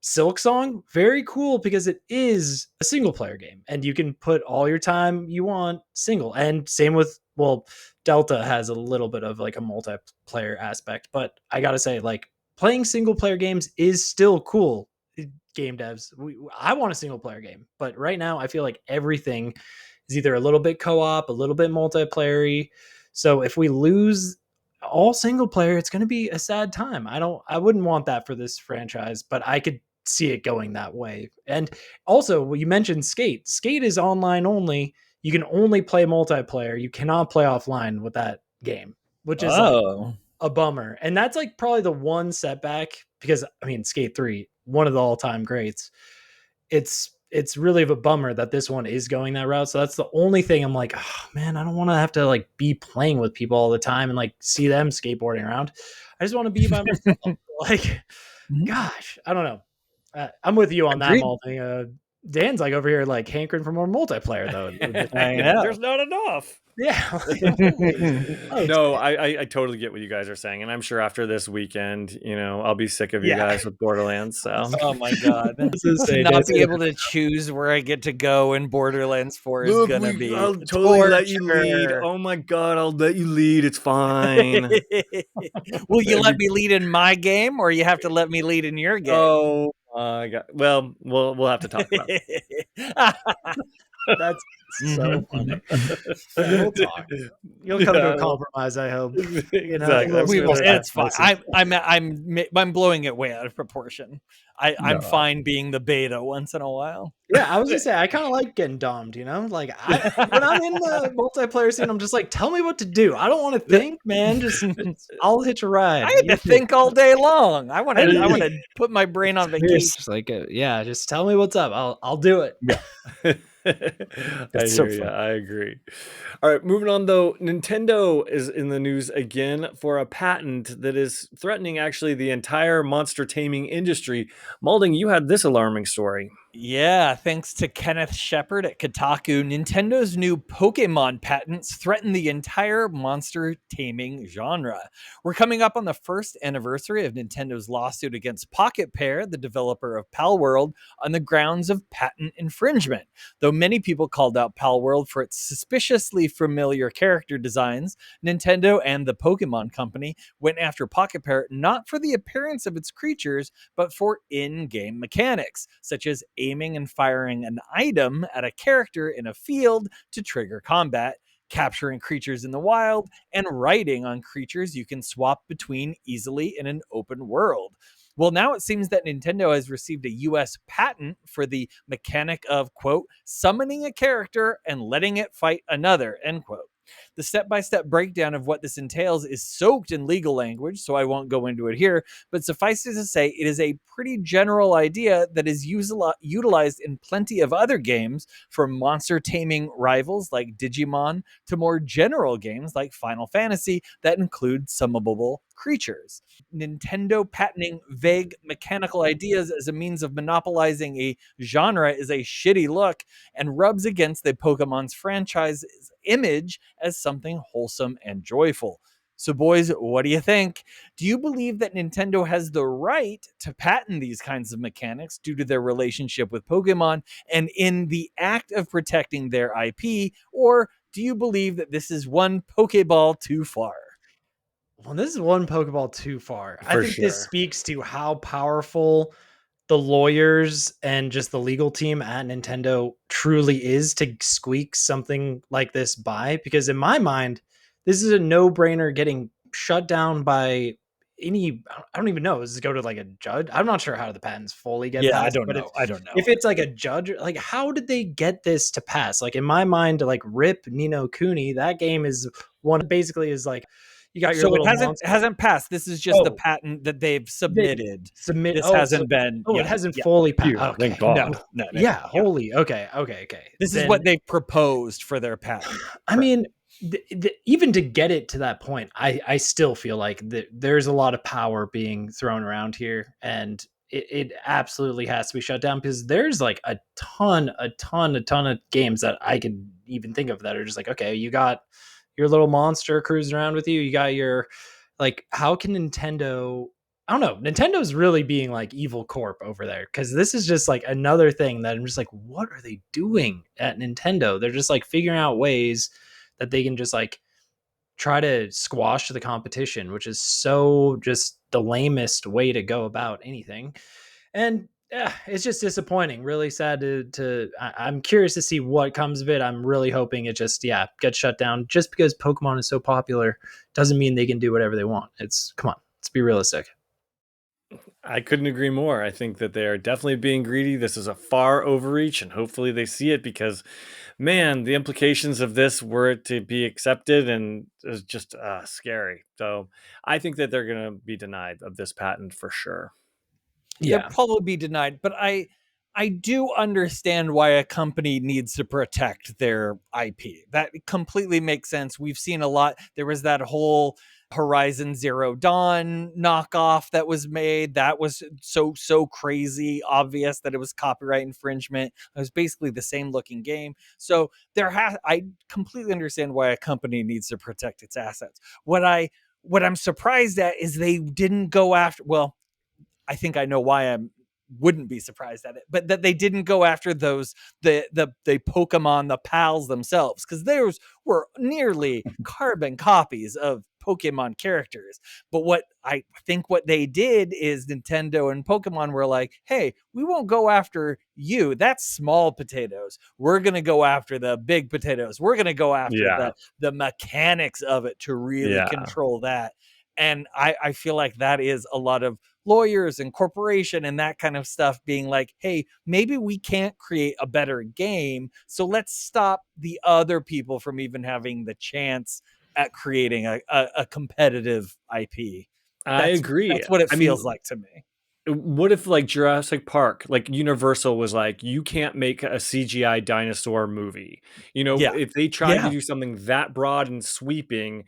Silksong, very cool because it is a single player game and you can put all your time you want single. And same with, well, Delta has a little bit of like a multiplayer aspect, but I gotta say, like, playing single player games is still cool. Game devs, I want a single player game, but right now I feel like everything is either a little bit co-op, a little bit multiplayer. So if we lose all single player, it's going to be a sad time. I wouldn't want that for this franchise, but I could see it going that way. And also, you mentioned Skate. Skate is online only. You can only play multiplayer. You cannot play offline with that game, which is like
Oh,
a bummer. And that's like probably the one setback because I mean, Skate 3, one of the all-time greats. It's really of a bummer that this one is going that route. So that's the only thing I'm like, oh man, I don't want to have to like be playing with people all the time and like see them skateboarding around. I just want to be by myself. Like, gosh, I don't know. I'm with you on that
agreed.
mall thing. Dan's like over here like hankering for more multiplayer though.
I know.
There's not enough.
Yeah. Like,
No, I totally get what you guys are saying, and I'm sure after this weekend, I'll be sick of you
Yeah.
guys with Borderlands. So
Oh my god! To not be able to choose where I get to go in Borderlands 4 is gonna be
I'll totally let you
torture.
lead. Oh my god, I'll let you lead. It's fine.
Will you let me lead in my game, or you have to let me lead in your game?
Oh my god. Well, we'll have to talk about it.
that's so funny. We'll talk. You'll come to a compromise, I hope.
Exactly.
We will. It's fine.
Listen.
I'm blowing it way out of proportion. I'm
No.
fine being the beta once in a while.
Yeah, I was gonna say I kind of like getting domed, Like when I'm in the multiplayer scene, I'm just like, tell me what to do. I don't want to think, man. I'll hitch a ride.
I had to think all day long. I want to put my brain on vacation.
Just like, yeah, just tell me what's up. I'll do it.
I
so
hear you.
fun.
I agree. All right, moving on though. Nintendo is in the news again for a patent that is threatening actually the entire monster taming industry. Malding, you had this alarming story.
Yeah, thanks to Kenneth Shepard at Kotaku, Nintendo's new Pokemon patents threaten the entire monster taming genre. We're coming up on the first anniversary of Nintendo's lawsuit against Pocket Pair, the developer of Palworld, on the grounds of patent infringement. Though many people called out Palworld for its suspiciously familiar character designs, Nintendo and the Pokemon Company went after Pocket Pair not for the appearance of its creatures, but for in-game mechanics, such as aiming and firing an item at a character in a field to trigger combat, capturing creatures in the wild, and riding on creatures you can swap between easily in an open world. Well, now it seems that Nintendo has received a US patent for the mechanic of, quote, summoning a character and letting it fight another, end quote. The step-by-step breakdown of what this entails is soaked in legal language, so I won't go into it here, but suffice it to say, it is a pretty general idea that is utilized in plenty of other games, from monster taming rivals like Digimon to more general games like Final Fantasy that include summable creatures. Nintendo patenting vague mechanical ideas as a means of monopolizing a genre is a shitty look and rubs against the Pokemon's franchise's image as something wholesome and joyful. So, boys, what do you think? Do you believe that Nintendo has the right to patent these kinds of mechanics due to their relationship with Pokemon and in the act of protecting their IP? Or do you believe that this is one Pokeball too far?
Well, this is one Pokeball too far. I
For
think this
sure.
speaks to how powerful the lawyers and just the legal team at Nintendo truly is to squeak something like this by. Because in my mind, this is a no-brainer getting shut down by any. I don't even know. Does it go to like a judge? I'm not sure how the patents fully get
Yeah,
passed.
I don't
But
know. I don't know.
if it's like a judge, like how did they get this to pass? Like in my mind, like Rip Nino Cooney, that game is one basically is like you got your
So it
little monster.
hasn't passed. This is just the
Oh,
patent that they've
they
submitted.
submit.
This
Oh,
hasn't been.
oh, it
Yeah,
hasn't
yeah.
fully passed.
Phew,
Okay,
thank God.
No.
yeah, holy. Okay.
This is
Then,
what they proposed for their patent.
I mean, even to get it to that point, I still feel like there's a lot of power being thrown around here, and it absolutely has to be shut down because there's like a ton of games that I could even think of that are just like, okay, you got your little monster cruising around with you. You got your, like, how can Nintendo, I don't know, Nintendo's really being like evil corp over there, because this is just like another thing that I'm just like, what are they doing at Nintendo? They're just like figuring out ways that they can just like try to squash the competition, which is so just the lamest way to go about anything. And it's just disappointing. Really sad I'm curious to see what comes of it. I'm really hoping it just gets shut down. Just because Pokemon is so popular doesn't mean they can do whatever they want. It's, come on, let's be realistic.
I couldn't agree more. I think that they are definitely being greedy. This is a far overreach, and hopefully they see it because, man, the implications of this were it to be accepted and is just scary. So I think that they're going to be denied of this patent for sure.
They'll
Yeah.
probably be denied, but I do understand why a company needs to protect their IP. That completely makes sense. We've seen a lot. There was that whole Horizon Zero Dawn knockoff that was made. That was so crazy obvious that it was copyright infringement. It was basically the same looking game. So I completely understand why a company needs to protect its assets. What I'm surprised at is they didn't go after, well, I think I know why I wouldn't be surprised at it, but that they didn't go after those the Pokemon, the pals themselves, because those were nearly carbon copies of Pokemon characters. But what I think what they did is Nintendo and Pokemon were like, hey, we won't go after you. That's small potatoes. We're gonna go after the big potatoes. We're gonna go after
Yeah.
the mechanics of it to really
Yeah.
control that. And I feel like that is a lot of lawyers and corporation and that kind of stuff being like, hey, maybe we can't create a better game, so let's stop the other people from even having the chance at creating a competitive IP.
I agree.
That's what it
I
feels
mean,
like to me.
what if like Jurassic Park, like Universal was like, you can't make a CGI dinosaur movie.
Yeah.
If they tried to
Yeah.
do something that broad and sweeping,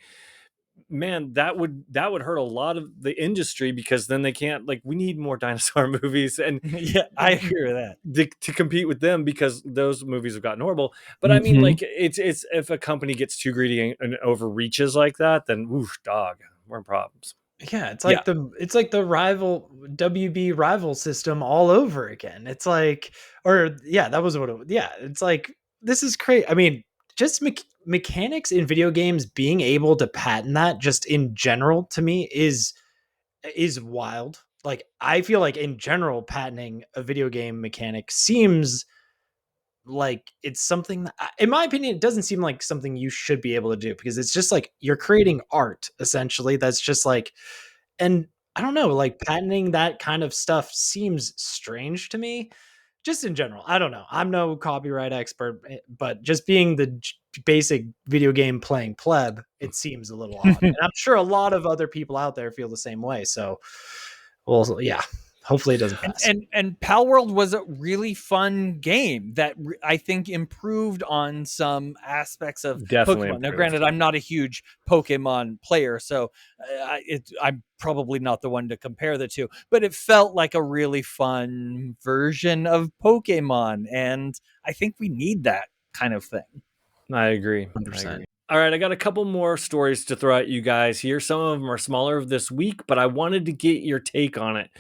man, that would hurt a lot of the industry because then they can't, like, we need more dinosaur movies and
Yeah, I agree with that.
to compete with them because those movies have gotten horrible. But I mean,
Mhm.
like, it's if a company gets too greedy and overreaches like that, then oof, dog, we're in problems.
Yeah,
Yeah.
it's like the rival WB rival system all over again. It's like, or yeah, that was what it, yeah, it's like, this is crazy. I mean, just mechanics in video games, being able to patent that just in general to me is wild. Like, I feel like in general patenting a video game mechanic seems like it's something that, in my opinion, it doesn't seem like something you should be able to do, because it's just like you're creating art essentially. That's just like, and I don't know, like patenting that kind of stuff seems strange to me. Just in general, I don't know. I'm no copyright expert, but just being the basic video game playing pleb, it seems a little odd. And I'm sure a lot of other people out there feel the same way. So, well, yeah, hopefully it doesn't pass.
And Pal World was a really fun game that I think improved on some aspects of
Definitely
Pokemon. Now,
improved.
granted, I'm not a huge Pokemon player, so I'm probably not the one to compare the two. But it felt like a really fun version of Pokemon, and I think we need that kind of thing.
I agree. I
100%.
agree. All right, I got a couple more stories to throw at you guys here. Some of them are smaller this week, but I wanted to get your take on it.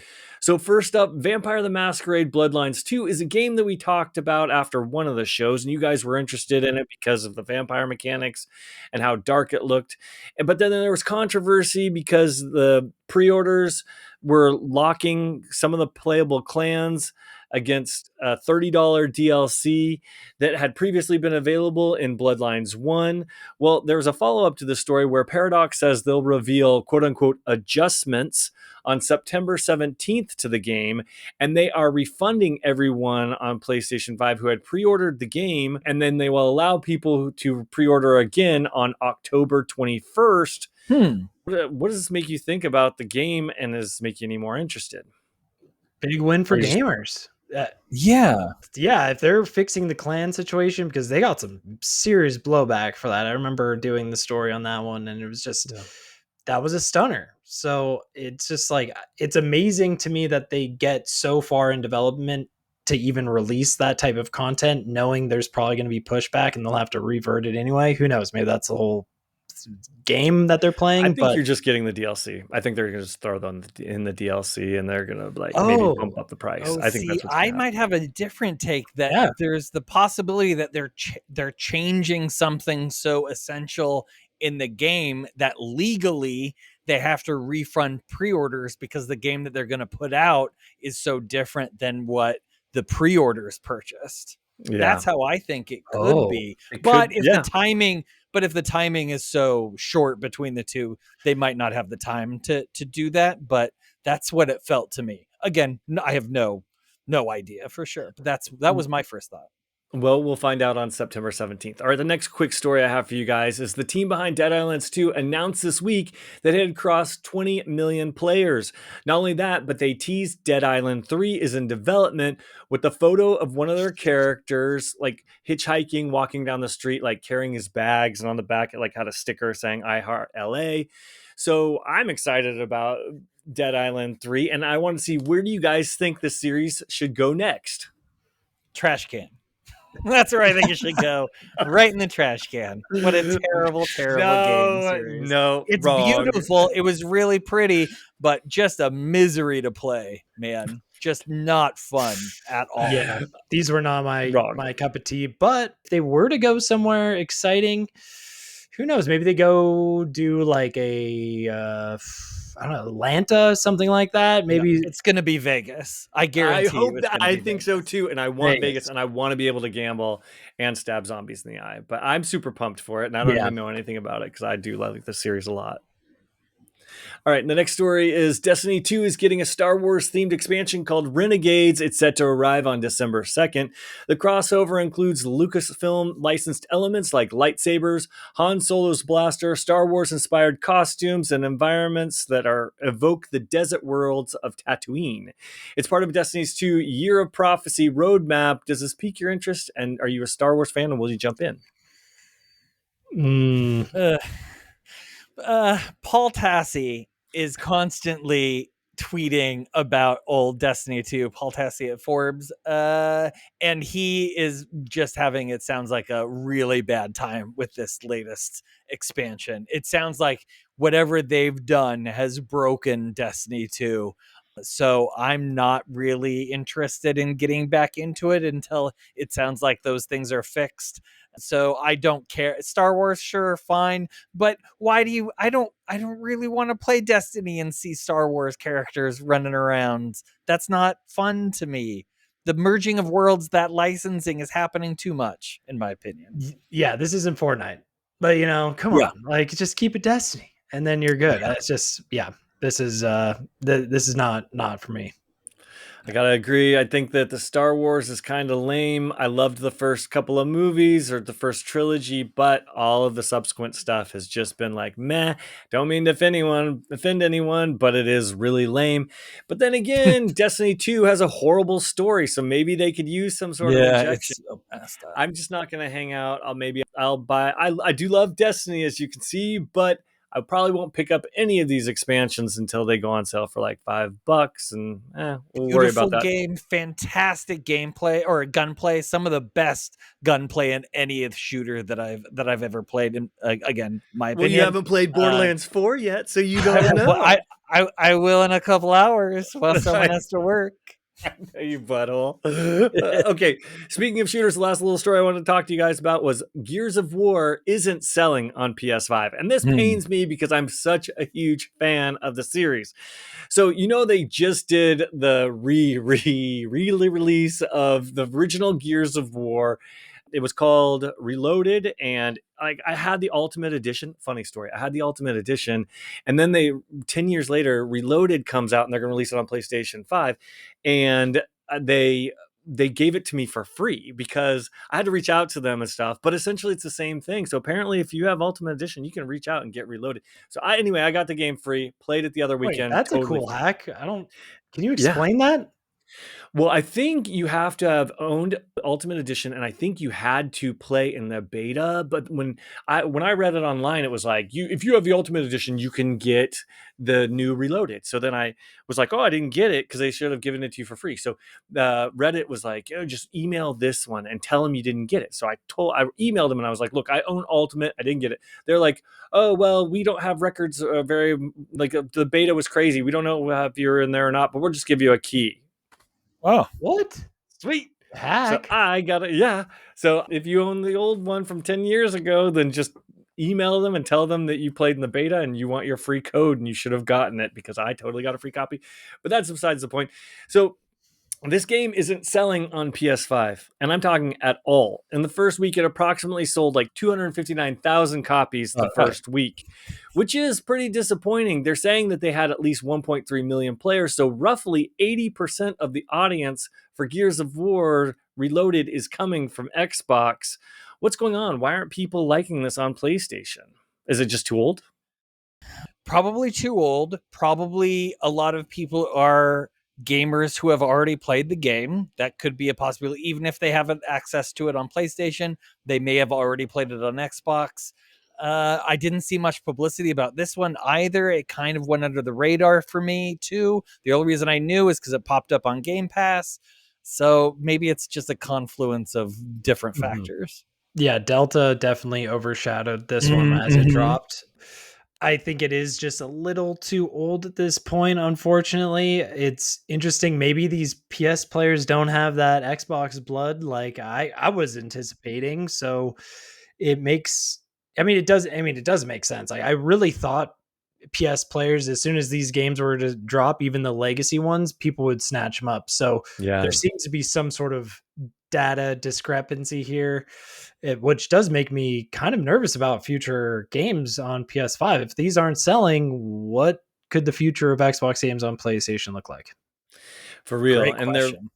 So first up, Vampire the Masquerade Bloodlines 2 is a game that we talked about after one of the shows, and you guys were interested in it because of the vampire mechanics and how dark it looked. But then there was controversy because the pre-orders were locking some of the playable clans against a $30 DLC that had previously been available in Bloodlines 1. Well, there's a follow up to the story where Paradox says they'll reveal quote unquote adjustments on September 17th to the game, and they are refunding everyone on PlayStation 5 who had pre ordered the game, and then they will allow people to pre order again on October 21st. What does this make you think about the game, and does this make you any more interested?
Big win
Or
for
you just
gamers.
Yeah.
Yeah, if they're fixing the clan situation, because they got some serious blowback for that. I remember doing the story on that one, and it was just,
Yeah.
that was a stunner. So it's just like, it's amazing to me that they get so far in development to even release that type of content, knowing there's probably going to be pushback and they'll have to revert it anyway. Who knows? Maybe that's the whole game that they're playing.
I think
But
you're just getting the DLC. I think they're going to just throw them in the DLC, and they're going to like maybe bump
oh,
up the price.
Oh,
I think
see,
that's what's
I
going to
might
happen.
have a different take that
Yeah.
there's the possibility that they're changing something so essential in the game that legally they have to refund pre-orders because the game that they're going to put out is so different than what the pre-orders purchased.
Yeah,
That's how I think it could
Oh.
be.
it
But
could.
if
Yeah,
the timing is so short between the two, they might not have the time to do that. But that's what it felt to me. Again, I have no idea for sure, but that was my first thought.
well, we'll find out on September 17th. All right, the next quick story I have for you guys is the team behind Dead Islands 2 announced this week that it had crossed 20 million players. Not only that, but they teased Dead Island 3 is in development with the photo of one of their characters like hitchhiking, walking down the street, like carrying his bags, and on the back it like had a sticker saying I Heart LA. So I'm excited about Dead Island 3, and I want to see, where do you guys think the series should go next?
Trash can. That's where I think it should go. Right in the trash can. What a terrible, terrible game series.
No,
It's
wrong.
beautiful. It was really pretty, but just a misery to play, man. Just not fun at all.
Yeah, these were not
Wrong.
my cup of tea. But if they were to go somewhere exciting, who knows? Maybe they go do like a I don't know, Atlanta, something like that. Maybe
It's going to be Vegas. I guarantee
I hope
you it's
that.
gonna
I
be
think
Vegas.
so too, and I want
Vegas.
Vegas, and I want to be able to gamble and stab zombies in the eye. But I'm super pumped for it, and I don't
Yeah.
even know anything about it because I do like the series a lot. All right, and the next story is Destiny 2 is getting a Star Wars themed expansion called Renegades. It's set to arrive on December 2nd. The crossover includes Lucasfilm licensed elements like lightsabers, Han Solo's blaster, Star Wars inspired costumes, and environments that evoke the desert worlds of Tatooine. It's part of Destiny's 2 Year of Prophecy roadmap. Does this pique your interest? And are you a Star Wars fan, and will you jump in?
Paul Tassi is constantly tweeting about old Destiny 2, Paul Tassi at Forbes, and he is just having, it sounds like, a really bad time with this latest expansion. It sounds like whatever they've done has broken Destiny 2. So I'm not really interested in getting back into it until it sounds like those things are fixed. So I don't care. Star Wars, sure, fine, but why do you? I don't really want to play Destiny and see Star Wars characters running around. That's not fun to me. The merging of worlds, that licensing is happening too much, in my opinion.
Yeah, this isn't Fortnite, but come
Yeah.
on, like just keep it Destiny, and then you're good. It's just this is this is not for me.
I gotta agree. I think that the Star Wars is kind of lame. I loved the first couple of movies or the first trilogy, but all of the subsequent stuff has just been like, meh. Don't mean to offend anyone, but it is really lame. But then again, Destiny 2 has a horrible story, so maybe they could use some sort of injection.
so messed up.
I'm just not gonna hang out. I'll buy. I do love Destiny, as you can see, but I probably won't pick up any of these expansions until they go on sale for like $5, and we'll worry about that.
Game, fantastic gameplay or gunplay, some of the best gunplay in any of shooter that I've ever played. And again, my opinion.
Well, you haven't played Borderlands 4 yet, so you don't know.
Well, I will in a couple hours while someone has to work.
You butthole. Okay, speaking of shooters, the last little story I wanted to talk to you guys about was Gears of War isn't selling on PS5. And this pains me because I'm such a huge fan of the series. So, they just did the re-release of the original Gears of War. It was called Reloaded, and I had the Ultimate Edition. Funny story. I had the Ultimate Edition, and then 10 years later, Reloaded comes out, and they're going to release it on PlayStation 5, and they gave it to me for free because I had to reach out to them and stuff, but essentially it's the same thing. So apparently if you have Ultimate Edition, you can reach out and get Reloaded. So I got the game free, played it the other weekend.
That's
totally
a cool
free.
hack. Can you explain that?
Well, I think you have to have owned Ultimate Edition, and I think you had to play in the beta. But when I read it online, it was like if you have the Ultimate Edition, you can get the new Reloaded. So then I was like, oh, I didn't get it because they should have given it to you for free. So Reddit was like, just email this one and tell them you didn't get it. So I emailed them and I was like, look, I own Ultimate, I didn't get it. They're like, oh well, we don't have records. The beta was crazy. We don't know if you're in there or not, but we'll just give you a key.
Oh,
What?
Sweet.
Hack?
So I got it. Yeah. So if you own the old one from 10 years ago, then just email them and tell them that you played in the beta and you want your free code and you should have gotten it because I totally got a free copy. But that's besides the point. So this game isn't selling on PS5, and I'm talking at all. In the first week, it approximately sold like 259,000 copies the first week, which is pretty disappointing. They're saying that they had at least 1.3 million players, so roughly 80% of the audience for Gears of War Reloaded is coming from Xbox. What's going on? Why aren't people liking this on PlayStation? Is it just too old?
probably too old. Probably a lot of people are gamers who have already played the game. That could be a possibility. Even if they haven't access to it on PlayStation, they may have already played it on Xbox. I didn't see much publicity about this one either. It kind of went under the radar for me too. The only reason I knew is because it popped up on Game Pass. So maybe it's just a confluence of different factors.
Yeah, Delta definitely overshadowed this one as it dropped. I think it is just a little too old at this point, unfortunately. It's interesting. Maybe these PS players don't have that Xbox blood like I was anticipating. So it makes it does make sense. I really thought PS players, as soon as these games were to drop, even the legacy ones, people would snatch them up. So
Yeah.
there seems to be some sort of data discrepancy here, which does make me kind of nervous about future games on PS5. If these aren't selling, what could the future of Xbox games on PlayStation look like?
For real.
Great
And
question.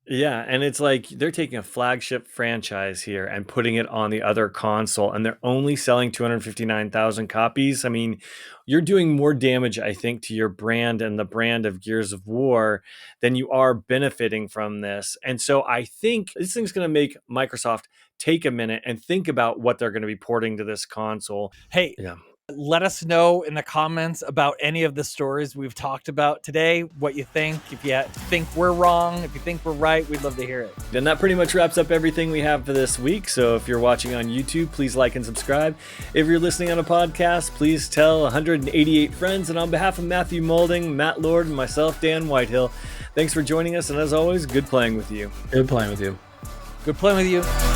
yeah, and it's like they're taking a flagship franchise here and putting it on the other console, and they're only selling 259,000 copies. I mean, you're doing more damage, I think, to your brand and the brand of Gears of War than you are benefiting from this. And so I think this thing's going to make Microsoft take a minute and think about what they're going to be porting to this console.
Hey,
Yeah.
let us know in the comments about any of the stories we've talked about today, what you think. If you think we're wrong, if you think we're right, we'd love to hear it.
And that pretty much wraps up everything we have for this week. So if you're watching on YouTube, please like and subscribe. If you're listening on a podcast, please tell 188 friends. And on behalf of Matthew Moulding, Matt Lord, and myself, Dan Whitehill, thanks for joining us. And as always, good playing with you.
Good playing with you.
Good playing with you.